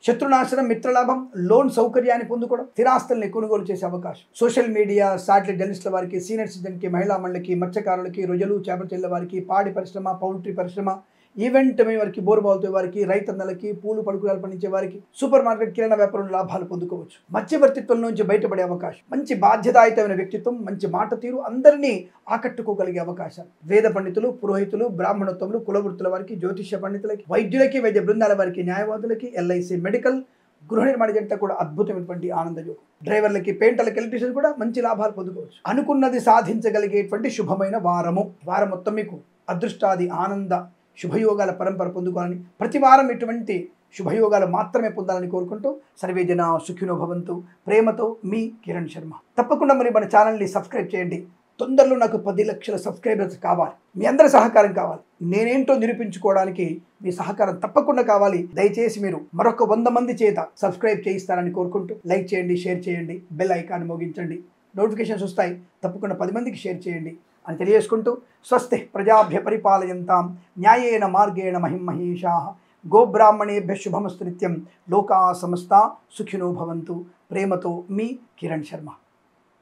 శత్రునాశనం, మిత్రలాభం, లోన్ సౌకర్యాన్ని పొందుకోవడం, స్థిరాస్తుల్ని కొనుగోలు చేసే అవకాశం. సోషల్ మీడియా, శాటిలైట్ జర్నలిస్టుల వారికి, సీనియర్ సిటిజన్కి, మహిళా మండలికి, మత్స్యకారులకి, రొయ్యలు, చేపల చెల్ల వారికి, పాడి పరిశ్రమ, పౌల్ట్రీ పరిశ్రమ, ఈవెంట్ వారికి, బోరుబావుతో వారికి, రైతన్నలకి, పూలు పడుకురాలు పండించే వారికి, సూపర్ మార్కెట్, కిరాణా వ్యాపారంలో లాభాలు పొందుకోవచ్చు. మధ్యవర్తిత్వం నుంచి బయటపడే అవకాశం. మంచి బాధ్యతాయుతమైన వ్యక్తిత్వం, మంచి మాట తీరు, అందరినీ ఆకట్టుకోగలిగే అవకాశాలు. వేద పండితులు, పురోహితులు, బ్రాహ్మణోత్తములు, కులవృత్తుల వారికి, జ్యోతిష్య పండితులకి, వైద్యులకి, వైద్య బృందాల వారికి, న్యాయవాదులకి, ఎల్ఐసి, మెడికల్, గృహ నిర్మాణ జంట కూడా అద్భుతమైనటువంటి ఆనందయోగం. డ్రైవర్లకి, పెయింటర్లకి, ఎలక్ట్రీషియన్ కూడా మంచి లాభాలు పొందుకోవచ్చు. అనుకున్నది సాధించగలిగేటువంటి శుభమైన వారము. వారం మొత్తం మీకు అదృష్టాది, ఆనంద, శుభయోగాల పరంపర పొందుకోవాలని, ప్రతి వారం ఇటువంటి శుభయోగాలు మాత్రమే పొందాలని కోరుకుంటూ సర్వే జన సుఖినో భవంతు. ప్రేమతో మీ కిరణ్ శర్మ. తప్పకుండా మరి మన ఛానల్ని సబ్స్క్రైబ్ చేయండి. తొందరలో నాకు 10 లక్షల సబ్స్క్రైబర్స్ కావాలి. మీ అందరి సహకారం కావాలి. నేనేంటో నిరూపించుకోవడానికి మీ సహకారం తప్పకుండా కావాలి. దయచేసి మీరు మరొక 100 మంది చేత సబ్స్క్రైబ్ చేయిస్తారని కోరుకుంటూ లైక్ చేయండి, షేర్ చేయండి, బెల్ ఐకాన్ మోగించండి, నోటిఫికేషన్స్ వస్తాయి. తప్పకుండా 10 మందికి షేర్ చేయండి అని తెలియజేసుకుంటూ స్వస్తి ప్రజాభ్య పరిపాలయంతాం న్యాయేన మార్గేణ మహిమహేషాః గోబ్రాహ్మణేభ్య శుభమస్తు నిత్యం. లోకా సమస్తా సుఖినో భవంతు. ప్రేమతో మీ కిరణ్ శర్మ.